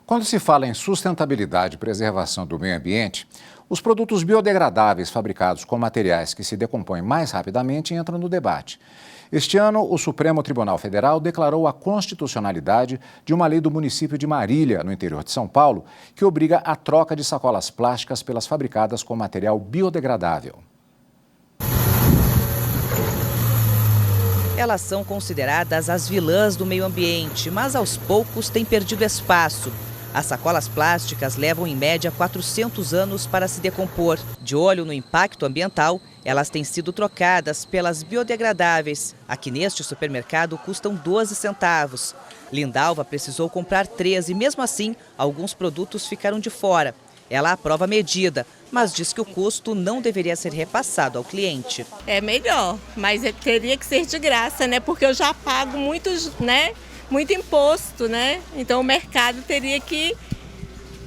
Quando se fala em sustentabilidade e preservação do meio ambiente, os produtos biodegradáveis fabricados com materiais que se decompõem mais rapidamente entram no debate. Este ano, o Supremo Tribunal Federal declarou a constitucionalidade de uma lei do município de Marília, no interior de São Paulo, que obriga a troca de sacolas plásticas pelas fabricadas com material biodegradável. Elas são consideradas as vilãs do meio ambiente, mas aos poucos têm perdido espaço. As sacolas plásticas levam em média 400 anos para se decompor. De olho no impacto ambiental, elas têm sido trocadas pelas biodegradáveis. Aqui neste supermercado custam 12 centavos. Lindalva precisou comprar 13 e mesmo assim, alguns produtos ficaram de fora. Ela aprova a medida, mas diz que o custo não deveria ser repassado ao cliente. É melhor, mas teria que ser de graça, né? Porque eu já pago muito imposto, né? Então o mercado teria que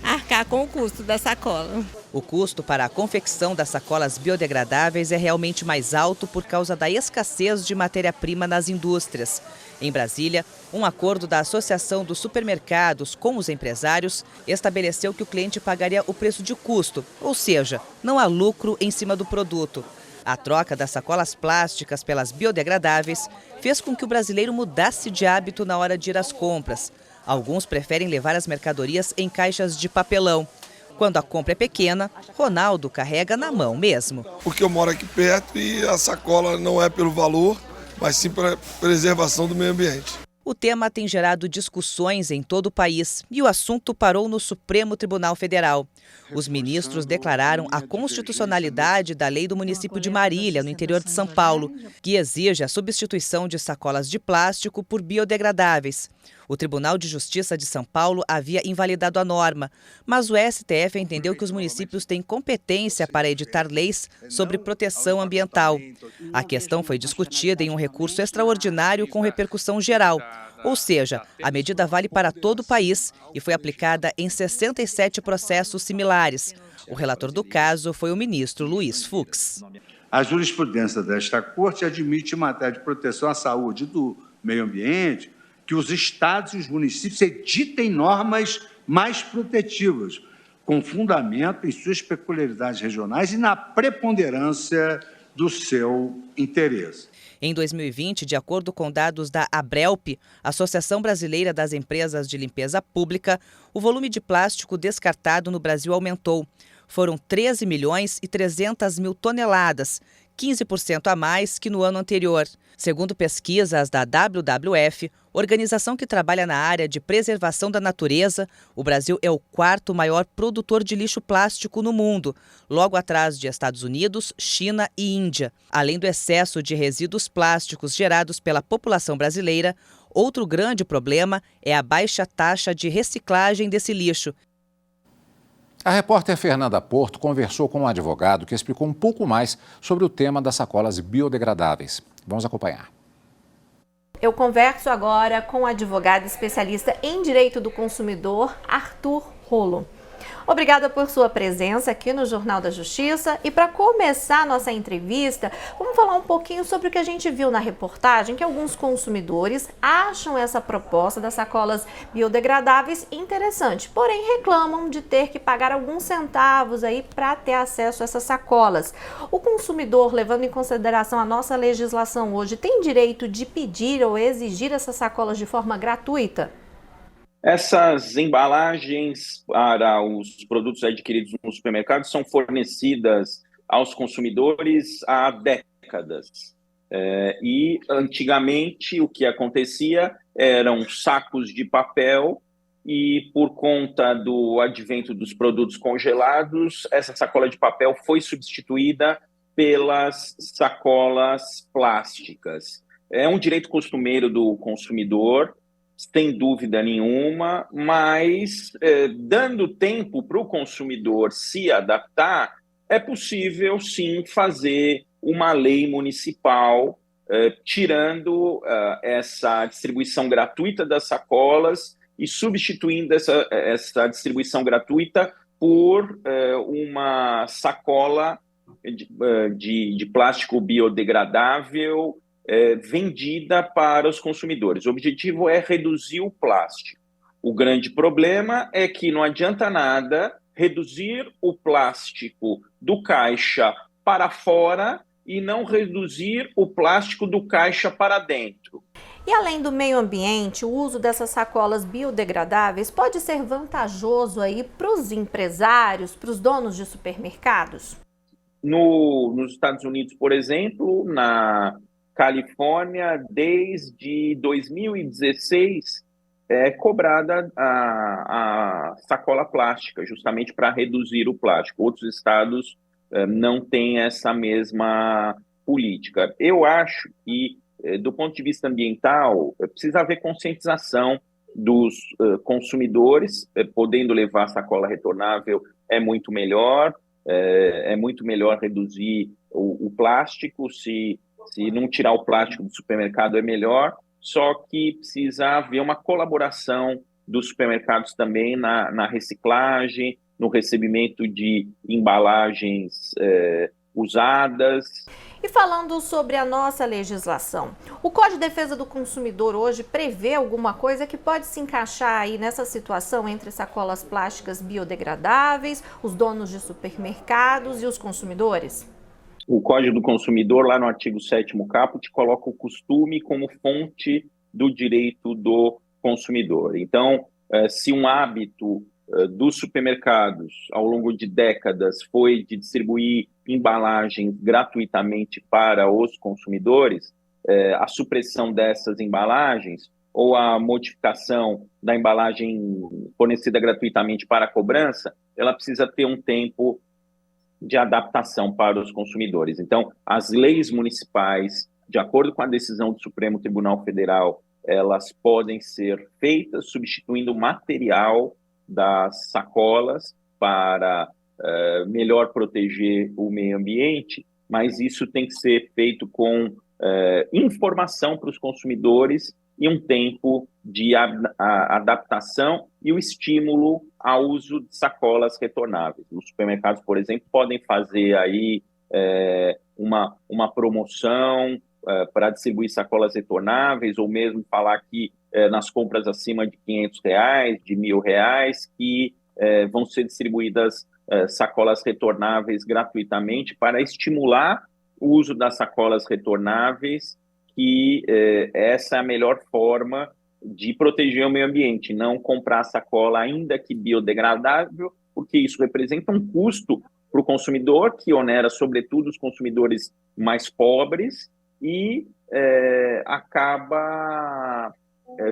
arcar com o custo da sacola. O custo para a confecção das sacolas biodegradáveis é realmente mais alto por causa da escassez de matéria-prima nas indústrias. Em Brasília, um acordo da Associação dos Supermercados com os empresários estabeleceu que o cliente pagaria o preço de custo, ou seja, não há lucro em cima do produto. A troca das sacolas plásticas pelas biodegradáveis fez com que o brasileiro mudasse de hábito na hora de ir às compras. Alguns preferem levar as mercadorias em caixas de papelão. Quando a compra é pequena, Ronaldo carrega na mão mesmo. Porque eu moro aqui perto e a sacola não é pelo valor, mas sim para preservação do meio ambiente. O tema tem gerado discussões em todo o país e o assunto parou no Supremo Tribunal Federal. Os ministros declararam a constitucionalidade da lei do município de Marília, no interior de São Paulo, que exige a substituição de sacolas de plástico por biodegradáveis. O Tribunal de Justiça de São Paulo havia invalidado a norma, mas o STF entendeu que os municípios têm competência para editar leis sobre proteção ambiental. A questão foi discutida em um recurso extraordinário com repercussão geral. Ou seja, a medida vale para todo o país e foi aplicada em 67 processos similares. O relator do caso foi o ministro Luiz Fux. A jurisprudência desta Corte admite, em matéria de proteção à saúde e do meio ambiente, que os estados e os municípios editem normas mais protetivas, com fundamento em suas peculiaridades regionais e na preponderância do seu interesse. Em 2020, de acordo com dados da Abrelp, Associação Brasileira das Empresas de Limpeza Pública, o volume de plástico descartado no Brasil aumentou. Foram 13 milhões e 300 mil toneladas, 15% a mais que no ano anterior. Segundo pesquisas da WWF, organização que trabalha na área de preservação da natureza, o Brasil é o quarto maior produtor de lixo plástico no mundo, logo atrás de Estados Unidos, China e Índia. Além do excesso de resíduos plásticos gerados pela população brasileira, outro grande problema é a baixa taxa de reciclagem desse lixo. A repórter Fernanda Porto conversou com um advogado que explicou um pouco mais sobre o tema das sacolas biodegradáveis. Vamos acompanhar. Eu converso agora com o advogado especialista em direito do consumidor, Arthur Rolo. Obrigada por sua presença aqui no Jornal da Justiça. E para começar a nossa entrevista, vamos falar um pouquinho sobre o que a gente viu na reportagem, que alguns consumidores acham essa proposta das sacolas biodegradáveis interessante, porém reclamam de ter que pagar alguns centavos aí para ter acesso a essas sacolas. O consumidor, levando em consideração a nossa legislação hoje, tem direito de pedir ou exigir essas sacolas de forma gratuita? Essas embalagens para os produtos adquiridos no supermercado são fornecidas aos consumidores há décadas. E, antigamente, o que acontecia eram sacos de papel e, por conta do advento dos produtos congelados, essa sacola de papel foi substituída pelas sacolas plásticas. É um direito costumeiro do consumidor, sem dúvida nenhuma, mas dando tempo para o consumidor se adaptar, é possível sim fazer uma lei municipal tirando essa distribuição gratuita das sacolas e substituindo essa distribuição gratuita por uma sacola de plástico biodegradável vendida para os consumidores. O objetivo é reduzir o plástico. O grande problema é que não adianta nada reduzir o plástico do caixa para fora e não reduzir o plástico do caixa para dentro. E além do meio ambiente, o uso dessas sacolas biodegradáveis pode ser vantajoso aí para os empresários, para os donos de supermercados? Nos Estados Unidos, por exemplo, na Califórnia, desde 2016, é cobrada a sacola plástica, justamente para reduzir o plástico. Outros estados não têm essa mesma política. Eu acho que, do ponto de vista ambiental, precisa haver conscientização dos consumidores, podendo levar sacola retornável é muito melhor. É muito melhor reduzir o plástico, se não tirar o plástico do supermercado é melhor, só que precisa haver uma colaboração dos supermercados também na reciclagem, no recebimento de embalagens usadas. E falando sobre a nossa legislação, o Código de Defesa do Consumidor hoje prevê alguma coisa que pode se encaixar aí nessa situação entre sacolas plásticas biodegradáveis, os donos de supermercados e os consumidores? O Código do Consumidor, lá no artigo 7º caput, coloca o costume como fonte do direito do consumidor. Então, se um hábito dos supermercados ao longo de décadas foi de distribuir embalagens gratuitamente para os consumidores, a supressão dessas embalagens ou a modificação da embalagem fornecida gratuitamente para a cobrança, ela precisa ter um tempo de adaptação para os consumidores. Então, as leis municipais, de acordo com a decisão do Supremo Tribunal Federal, elas podem ser feitas substituindo o material das sacolas para melhor proteger o meio ambiente, mas isso tem que ser feito com informação para os consumidores e um tempo de adaptação e o estímulo ao uso de sacolas retornáveis. Os supermercados, por exemplo, podem fazer aí uma promoção para distribuir sacolas retornáveis, ou mesmo falar que nas compras acima de R$500, de R$1.000, que vão ser distribuídas sacolas retornáveis gratuitamente para estimular o uso das sacolas retornáveis, que essa é a melhor forma de proteger o meio ambiente, não comprar sacola ainda que biodegradável, porque isso representa um custo para o consumidor, que onera sobretudo os consumidores mais pobres e acaba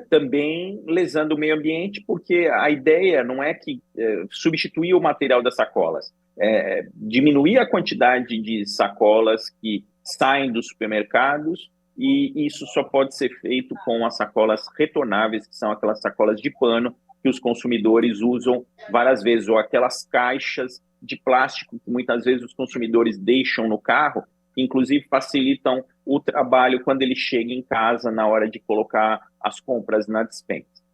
também lesando o meio ambiente, porque a ideia não é que substituir o material das sacolas, diminuir a quantidade de sacolas que saem dos supermercados, e isso só pode ser feito com as sacolas retornáveis, que são aquelas sacolas de pano que os consumidores usam várias vezes, ou aquelas caixas de plástico que muitas vezes os consumidores deixam no carro, que inclusive facilitam o trabalho quando ele chega em casa na hora de colocar as compras na despensa.